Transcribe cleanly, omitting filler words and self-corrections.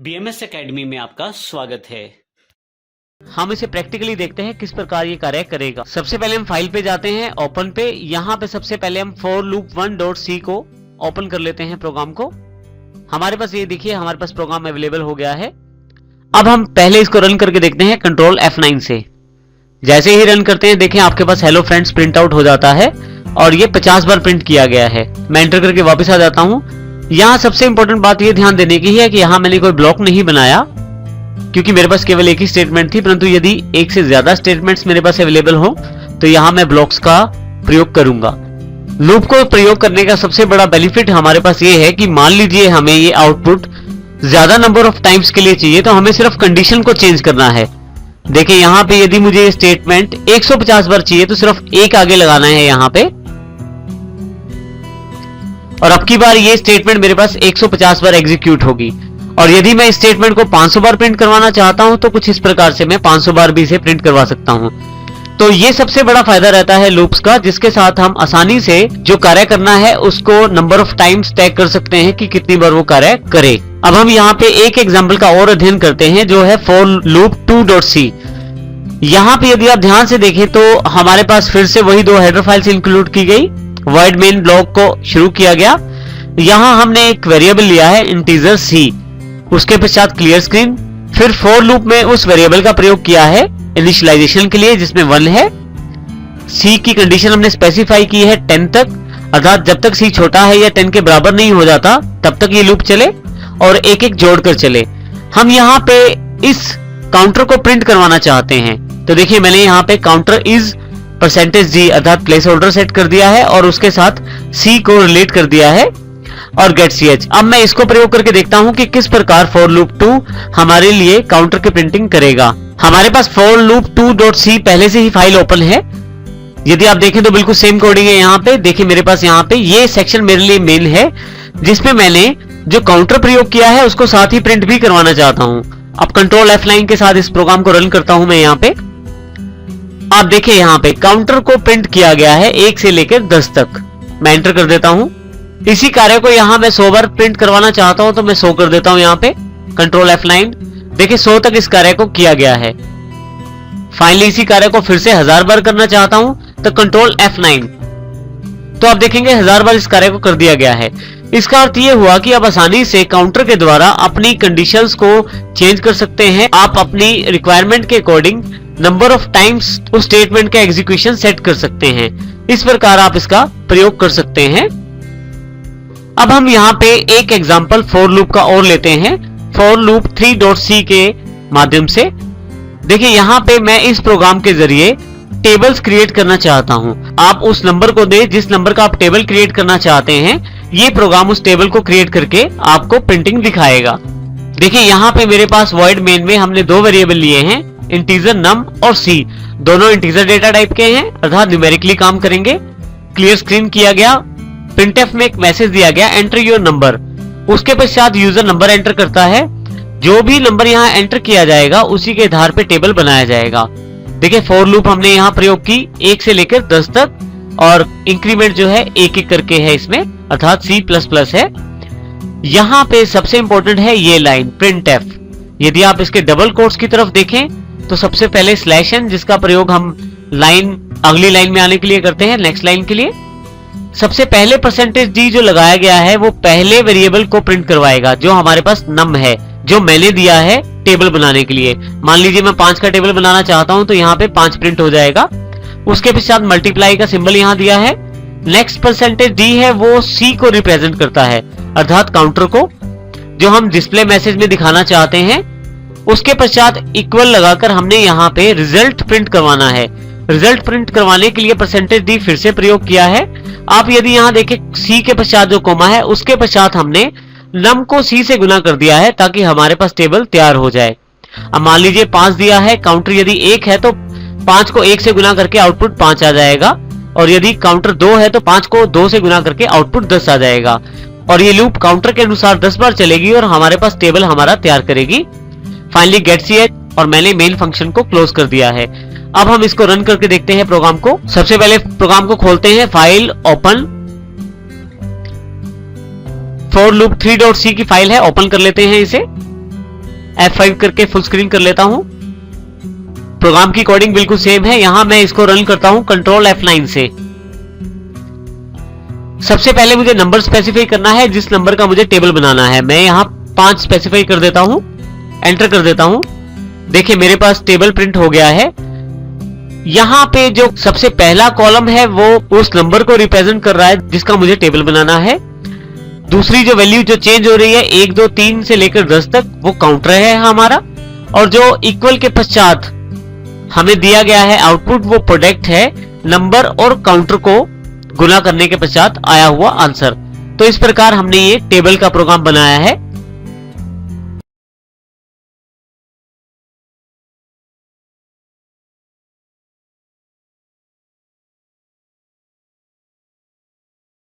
BMS academy में आपका स्वागत है। हम इसे प्रैक्टिकली देखते हैं किस प्रकार ये कार्य करेगा। सबसे पहले हम फाइल पे जाते हैं, ओपन पे। यहाँ पे सबसे पहले हम for loop 1.c को ओपन कर लेते हैं प्रोग्राम को। हमारे पास ये देखिए, हमारे पास प्रोग्राम अवेलेबल हो गया है। अब हम पहले इसको रन करके देखते हैं कंट्रोल F9 से। जैसे ही रन करते हैं देखें आपके पास हेलो फ्रेंड्स प्रिंट आउट हो जाता है और ये 50 बार प्रिंट किया गया है। मैं एंटर करके वापस आ जाता हूँ। यहाँ सबसे इंपॉर्टेंट बात ये ध्यान देने की है कि यहाँ मैंने कोई ब्लॉक नहीं बनाया क्योंकि मेरे पास केवल एक ही स्टेटमेंट थी, परंतु यदि एक से ज्यादा स्टेटमेंट्स मेरे पास अवेलेबल हो तो यहाँ मैं ब्लॉक्स का प्रयोग करूंगा। लूप को प्रयोग करने का सबसे बड़ा बेनिफिट हमारे पास ये है कि मान लीजिए हमें ये आउटपुट ज्यादा नंबर ऑफ टाइम्स के लिए चाहिए तो हमें सिर्फ कंडीशन को चेंज करना है। देखिए यहाँ पे यदि मुझे ये स्टेटमेंट 150 बार चाहिए तो सिर्फ एक आगे लगाना है यहाँ पे, और अब की बार ये स्टेटमेंट मेरे पास 150 बार एग्जीक्यूट होगी। और यदि मैं इस स्टेटमेंट को 500 बार प्रिंट करवाना चाहता हूं तो कुछ इस प्रकार से मैं 500 बार भी इसे प्रिंट करवा सकता हूं। तो ये सबसे बड़ा फायदा रहता है लूप्स का, जिसके साथ हम आसानी से जो कार्य करना है उसको नंबर ऑफ टाइम्स तय कर सकते हैं कि कितनी बार वो कार्य करे। अब हम यहाँ पे एक एग्जाम्पल का और अध्ययन करते हैं जो है for loop 2.c। यहाँ पे यदि आप ध्यान से देखें तो हमारे पास फिर से वही दो हेडर फाइल्स इंक्लूड की गई, void main ब्लॉक को शुरू किया गया। यहाँ हमने एक वेरिएबल लिया है इंटीजर c, उसके पश्चात क्लियर स्क्रीन, फिर for लूप में उस वेरिएबल का प्रयोग किया है इनिशियलाइजेशन के लिए जिसमें 1 है। c की कंडीशन हमने स्पेसिफाई की है 10 तक, अर्थात जब तक c छोटा है या 10 के बराबर नहीं हो जाता तब तक ये लूप चले और एक एक जोड़कर चले। हम यहाँ पे इस काउंटर को प्रिंट करवाना चाहते हैं तो देखिए मैंने यहाँ पे काउंटर इज %d अर्थात प्लेस होल्डर सेट कर दिया है और उसके साथ c को रिलेट कर दिया है और गेट ch। अब मैं इसको प्रयोग करके देखता हूं कि किस प्रकार for loop 2 हमारे लिए काउंटर की प्रिंटिंग करेगा। हमारे पास for loop 2.c पहले से ही फाइल ओपन है। यदि आप देखें तो बिल्कुल सेम कोडिंग है। यहाँ पे देखिए मेरे पास यहाँ पे ये सेक्शन मेरे लिए मेन है जिसमें मैंने जो काउंटर प्रयोग किया है उसको साथ ही प्रिंट भी करवाना चाहता हूं। अब कंट्रोल F9 के साथ इस प्रोग्राम को रन करता हूं मैं। यहाँ पे आप देखिए यहाँ पे काउंटर को प्रिंट किया गया है 1 से लेकर 10 तक। मैं एंटर कर देता हूं। इसी कार्य को यहाँ मैं 100 बार प्रिंट करवाना चाहता हूं तो मैं 100 कर देता हूं। यहाँ पे कंट्रोल F9, देखिए 100 तक इस कार्य को किया गया है। फाइनली इसी कार्य को फिर से 1000 बार करना चाहता हूं तो कंट्रोल F9, तो आप देखेंगे 1000 बार इस कार्य को कर दिया गया है। इसका अर्थ ये हुआ कि आप आसानी से काउंटर के द्वारा अपनी कंडीशंस को चेंज कर सकते हैं। आप अपनी रिक्वायरमेंट के अकॉर्डिंग नंबर ऑफ टाइम्स उस स्टेटमेंट का एग्जीक्यूशन सेट कर सकते हैं। इस प्रकार आप इसका प्रयोग कर सकते हैं। अब हम यहाँ पे एक एग्जांपल for लूप का और लेते हैं for loop 3.c के माध्यम से। देखिए यहाँ पे मैं इस प्रोग्राम के जरिए टेबल्स क्रिएट करना चाहता हूं। आप उस नंबर को दे जिस नंबर का आप टेबल क्रिएट करना चाहते हैं, ये प्रोग्राम उस टेबल को क्रिएट करके आपको प्रिंटिंग दिखाएगा। देखिए यहाँ पे मेरे पास void main में हमने दो वेरिएबल लिए हैं, इंटीजर num और c। दोनों इंटीजर डेटा टाइप के हैं अर्थात न्यूमेरिकली काम करेंगे। क्लियर स्क्रीन किया गया, printf में एक मैसेज दिया गया एंटर योर नंबर। उसके पश्चात यूजर नंबर एंटर करता है। जो भी नंबर यहाँ एंटर किया जाएगा उसी के आधार पे टेबल बनाया जाएगा। देखिए for लूप हमने यहाँ प्रयोग की 1 से लेकर 10 तक और इंक्रीमेंट जो है एक एक करके है इसमें, अर्थात C++ है। यहाँ पे सबसे इंपॉर्टेंट है ये लाइन printf। यदि आप इसके डबल कोट्स की तरफ देखें तो सबसे पहले /n जिसका प्रयोग हम लाइन अगली लाइन में आने के लिए करते हैं, नेक्स्ट लाइन के लिए। सबसे पहले %d जो लगाया गया है वो पहले वेरिएबल को प्रिंट करवाएगा जो हमारे पास num है, जो मैंने दिया है टेबल बनाने के लिए। मान लीजिए मैं 5 का टेबल बनाना चाहता हूं तो यहाँ पे 5 प्रिंट हो जाएगा। उसके पश्चात मल्टीप्लाई का सिंबल यहाँ दिया है। नेक्स्ट %d है वो c को रिप्रेजेंट करता है अर्थात काउंटर को, जो हम डिस्प्ले मैसेज में दिखाना चाहते हैं। उसके पश्चात इक्वल लगाकर हमने यहाँ पे रिजल्ट प्रिंट करवाना है। रिजल्ट प्रिंट करवाने के लिए %d फिर से प्रयोग किया है। आप यदि यहाँ देखें c के पश्चात जो कोमा है उसके पश्चात हमने num को c से गुना कर दिया है ताकि हमारे पास टेबल तैयार हो जाए। अब मान लीजिए 5 दिया है, काउंटर यदि 1 है तो 5 को 1 से गुना करके आउटपुट 5 आ जाएगा, और यदि काउंटर 2 है तो 5 को 2 से गुना करके आउटपुट 10 आ जाएगा। और ये लूप काउंटर के अनुसार 10 बार चलेगी और हमारे पास टेबल हमारा तैयार करेगी। फाइनली गेट ch, और मैंने मेन फंक्शन को क्लोज कर दिया है। अब हम इसको रन करके देखते हैं प्रोग्राम को। सबसे पहले प्रोग्राम को खोलते हैं, file open, for loop 3.c की फाइल है, ओपन कर लेते हैं इसे। F5 करके फुल स्क्रीन कर लेता हूं। प्रोग्राम की कोडिंग बिल्कुल सेम है। यहां मैं इसको रन करता हूं कंट्रोल F9 से। सबसे पहले मुझे नंबर स्पेसिफाई करना है, जिस नंबर का मुझे टेबल बनाना है। मैं यहां 5 स्पेसिफाई कर देता हूं, एंटर कर देता हूं। देखिए मेरे पास टेबल प्रिंट हो गया है। यहां पे जो सबसे पहला कॉलम है वो उस नंबर को रिप्रेजेंट कर रहा है जिसका मुझे टेबल बनाना है। दूसरी जो वैल्यू जो चेंज हो रही है 1 2 3 से लेकर 10 तक, वो काउंटर है हमारा। और जो इक्वल के पश्चात हमें दिया गया है आउटपुट, वो प्रोडक्ट है नंबर और काउंटर को गुना करने के पश्चात आया हुआ आंसर। तो इस प्रकार हमने ये टेबल का प्रोग्राम बनाया है।